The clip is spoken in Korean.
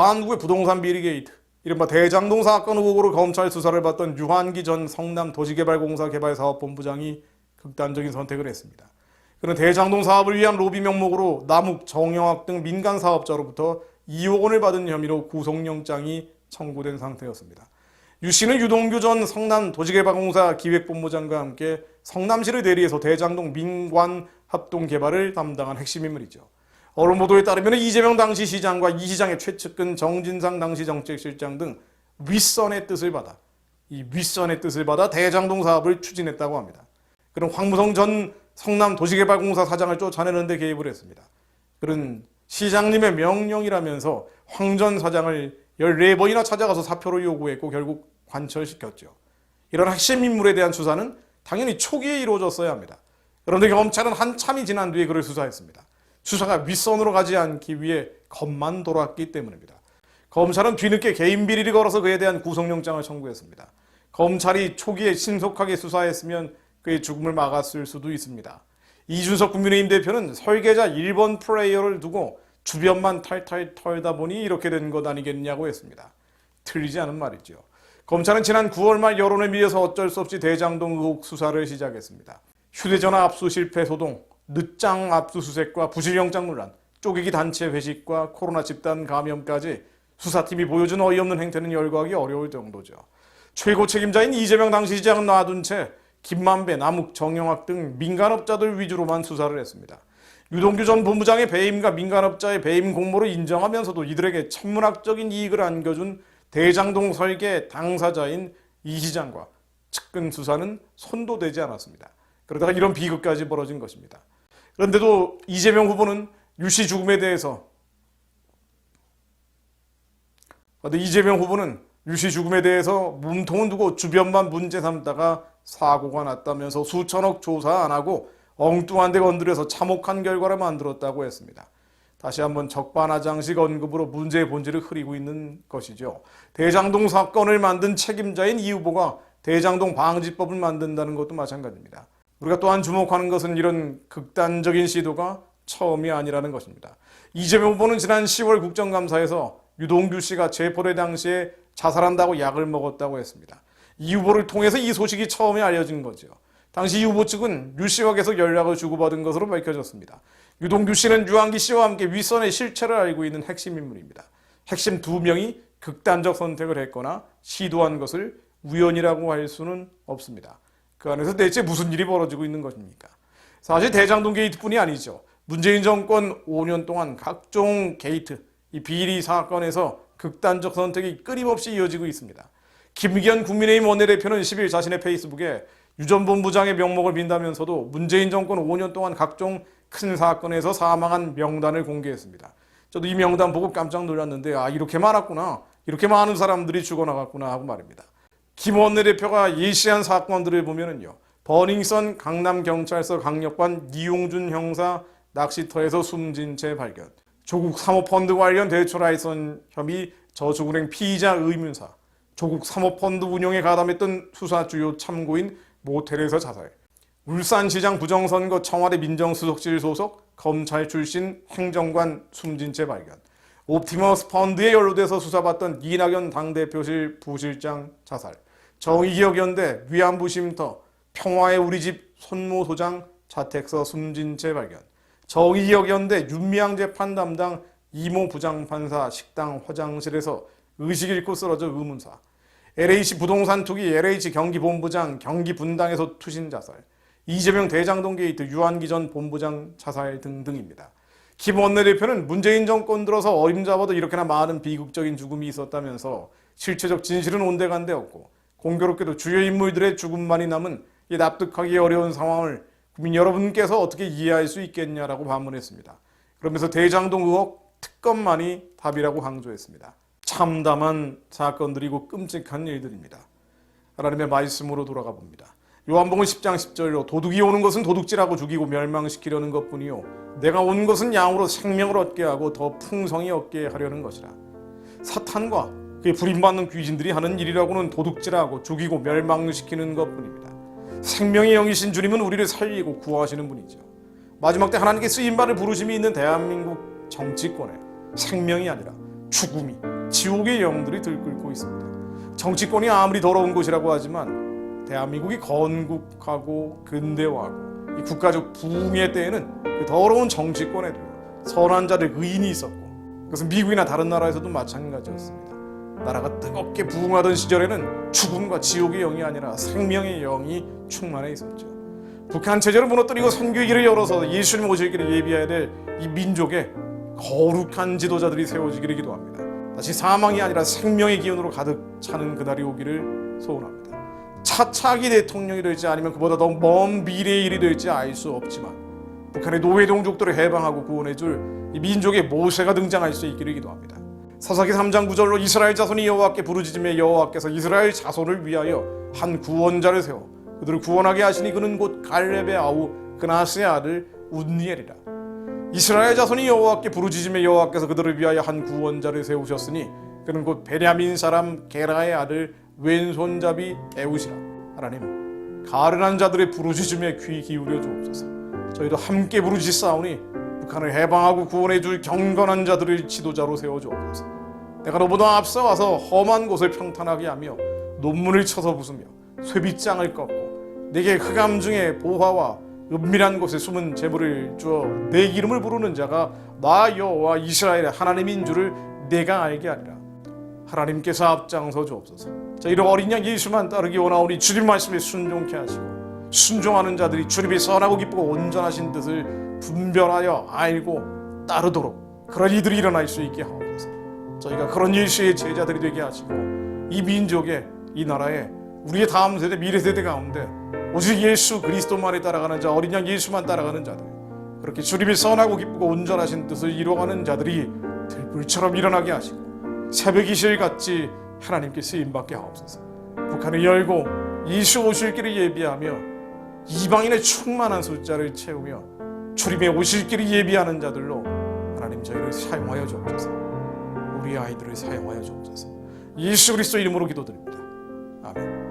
한국의 부동산 비리 게이트, 이른바 대장동 사건 의혹으로 검찰 수사를 받던 유한기 전 성남도시개발공사 개발사업본부장이 극단적인 선택을 했습니다. 그는 대장동 사업을 위한 로비 명목으로 남욱, 정영학 등 민간 사업자로부터 2억 원을 받은 혐의로 구속영장이 청구된 상태였습니다. 유 씨는 유동규 전 성남도시개발공사 기획본부장과 함께 성남시를 대리해서 대장동 민관 합동 개발을 담당한 핵심 인물이죠. 언론 보도에 따르면 이재명 당시 시장과 이 시장의 최측근 정진상 당시 정책실장 등 윗선의 뜻을 받아 대장동 사업을 추진했다고 합니다. 그는 황무성 전 성남도시개발공사 사장을 쫓아내는 데 개입을 했습니다. 그는 시장님의 명령이라면서 황 전 사장을 14번이나 찾아가서 사표를 요구했고 결국 관철시켰죠. 이런 핵심 인물에 대한 수사는 당연히 초기에 이루어졌어야 합니다. 그런데 검찰은 한참이 지난 뒤에 그를 수사했습니다. 수사가 윗선으로 가지 않기 위해 겁만 돌았기 때문입니다. 검찰은 뒤늦게 개인 비리를 걸어서 그에 대한 구속영장을 청구했습니다. 검찰이 초기에 신속하게 수사했으면 그의 죽음을 막았을 수도 있습니다. 이준석 국민의힘 대표는 설계자 1번 플레이어를 두고 주변만 탈탈 털다 보니 이렇게 된 것 아니겠냐고 했습니다. 틀리지 않은 말이죠. 검찰은 지난 9월 말 여론을 밀려서 어쩔 수 없이 대장동 의혹 수사를 시작했습니다. 휴대전화 압수 실패 소동, 늦장 압수수색과 부실영장 논란, 쪼개기 단체 회식과 코로나 집단 감염까지 수사팀이 보여준 어이없는 행태는 열거하기 어려울 정도죠. 최고 책임자인 이재명 당시 시장은 놔둔 채 김만배, 남욱, 정영학 등 민간업자들 위주로만 수사를 했습니다. 유동규 전 본부장의 배임과 민간업자의 배임 공모를 인정하면서도 이들에게 천문학적인 이익을 안겨준 대장동 설계 당사자인 이 시장과 측근 수사는 손도 대지 않았습니다. 그러다가 이런 비극까지 벌어진 것입니다. 그런데도 이재명 후보는 유 씨 죽음에 대해서 몸통은 두고 주변만 문제 삼다가 사고가 났다면서 수천억 조사 안 하고 엉뚱한 데 건드려서 참혹한 결과를 만들었다고 했습니다. 다시 한번 적반하장식 언급으로 문제의 본질을 흐리고 있는 것이죠. 대장동 사건을 만든 책임자인 이 후보가 대장동 방지법을 만든다는 것도 마찬가지입니다. 우리가 또한 주목하는 것은 이런 극단적인 시도가 처음이 아니라는 것입니다. 이재명 후보는 지난 10월 국정감사에서 유동규 씨가 체포될 당시에 자살한다고 약을 먹었다고 했습니다. 이 후보를 통해서 이 소식이 처음에 알려진 거죠. 당시 이 후보 측은 유 씨와 계속 연락을 주고받은 것으로 밝혀졌습니다. 유동규 씨는 유한기 씨와 함께 윗선의 실체를 알고 있는 핵심 인물입니다. 핵심 2명이 극단적 선택을 했거나 시도한 것을 우연이라고 할 수는 없습니다. 그 안에서 대체 무슨 일이 벌어지고 있는 것입니까? 사실 대장동 게이트뿐이 아니죠. 문재인 정권 5년 동안 각종 게이트, 이 비리 사건에서 극단적 선택이 끊임없이 이어지고 있습니다. 김기현 국민의힘 원내대표는 10일 자신의 페이스북에 유 전 본부장의 명목을 빈다면서도 문재인 정권 5년 동안 각종 큰 사건에서 사망한 명단을 공개했습니다. 저도 이 명단 보고 깜짝 놀랐는데 이렇게 많았구나. 이렇게 많은 사람들이 죽어나갔구나 하고 말입니다. 김 원내대표가 예시한 사건들을 보면은요. 버닝썬 강남경찰서 강력반 이용준 형사 낚시터에서 숨진 채 발견, 조국 사모펀드 관련 대출알선 혐의 저축은행 피의자 의문사, 조국 사모펀드 운용에 가담했던 수사 주요 참고인 모텔에서 자살, 울산시장 부정선거 청와대 민정수석실 소속 검찰 출신 행정관 숨진 채 발견, 옵티머스 펀드에 연루돼서 수사받던 이낙연 당대표실 부실장 자살, 정의기억연대 위안부 쉼터 평화의 우리집 손모 소장 자택서 숨진 채 발견, 정의기억연대 윤미향 재판 담당 이모 부장판사 식당 화장실에서 의식 잃고 쓰러져 의문사, LH 부동산 투기 LH 경기본부장 경기 분당에서 투신 자살, 이재명 대장동 게이트 유한기 전 본부장 자살 등등입니다. 김 원내대표는 문재인 정권 들어서 어림잡아도 이렇게나 많은 비극적인 죽음이 있었다면서 실체적 진실은 온데간데 없고 공교롭게도 주요 인물들의 죽음만이 남은 이 납득하기 어려운 상황을 국민 여러분께서 어떻게 이해할 수 있겠냐라고 반문했습니다. 그러면서 대장동 의혹 특검만이 답이라고 강조했습니다. 참담한 사건들이고 끔찍한 일들입니다. 하나님의 말씀으로 돌아가 봅니다. 요한복음 10장 10절로 도둑이 오는 것은 도둑질하고 죽이고 멸망시키려는 것뿐이요 내가 온 것은 양으로 생명을 얻게 하고 더 풍성히 얻게 하려는 것이라. 사탄과 그의 불임받는 귀신들이 하는 일이라고는 도둑질하고 죽이고 멸망시키는 것뿐입니다. 생명의 영이신 주님은 우리를 살리고 구하시는 분이죠. 마지막 때 하나님께 쓰임받을 부르심이 있는 대한민국 정치권에 생명이 아니라 죽음이 지옥의 영들이 들끓고 있습니다. 정치권이 아무리 더러운 곳이라고 하지만 대한민국이 건국하고 근대화하고 이 국가적 부흥의 때에는 그 더러운 정치권에도 선한 자들 의인이 있었고, 그것은 미국이나 다른 나라에서도 마찬가지였습니다. 나라가 뜨겁게 부흥하던 시절에는 죽음과 지옥의 영이 아니라 생명의 영이 충만해 있었죠. 북한 체제를 무너뜨리고 선교의 길을 열어서 예수님 오실 길을 예비해야 될 이 민족에 거룩한 지도자들이 세워지기를 기도합니다. 다시 사망이 아니라 생명의 기운으로 가득 차는 그날이 오기를 소원합니다. 차차기 대통령이 될지 아니면 그보다 더 먼 미래의 일이 될지 알 수 없지만 북한의 노예 종족들을 해방하고 구원해줄 이 민족의 모세가 등장할 수 있기를 기도합니다. 사사기 3장 9절로 이스라엘 자손이 여호와께 부르짖으며 여호와께서 이스라엘 자손을 위하여 한 구원자를 세워 그들을 구원하게 하시니 그는 곧 갈렙의 아우 그나스의 아들 운니엘이라. 이스라엘 자손이 여호와께 부르짖으며 여호와께서 그들을 위하여 한 구원자를 세우셨으니 그는 곧 베냐민 사람 게라의 아들 왼손잡이 에웃이라. 하나님, 가련한 자들의 부르짖음에 귀 기울여 주옵소서. 저희도 함께 부르짖사오니 북한을 해방하고 구원해 줄 경건한 자들을 지도자로 세워 주옵소서. 내가 너보다 앞서가서 험한 곳을 평탄하게 하며 논문을 쳐서 부수며 쇠빗장을 꺾고 내게 흑암 중에 보화와 은밀한 곳에 숨은 재물을 주어 내 이름을 부르는 자가 나 여호와 이스라엘의 하나님인 줄을 내가 알게 하리라. 하나님께서 앞장서 주옵소서. 저희를 어린 양 예수만 따르기 원하오니 주님 말씀에 순종케 하시고 순종하는 자들이 주님의 선하고 기쁘고 온전하신 뜻을 분별하여 알고 따르도록 그런 이들이 일어날 수 있게 하옵소서. 저희가 그런 예수의 제자들이 되게 하시고 이 민족에, 이 나라에, 우리의 다음 세대, 미래 세대 가운데 오직 예수 그리스도만을 따라가는 자, 어린 양 예수만 따라가는 자들, 그렇게 주님의 선하고 기쁘고 온전하신 뜻을 이루어가는 자들이 들불처럼 일어나게 하시고 새벽이 실같이 하나님께 쓰임받게 하옵소서. 북한을 열고 예수 오실 길을 예비하며 이방인의 충만한 숫자를 채우며 주님의 오실 길을 예비하는 자들로 하나님 저희를 사용하여 주옵소서. 우리 아이들을 사용하여 주옵소서. 예수 그리스도 이름으로 기도드립니다. 아멘.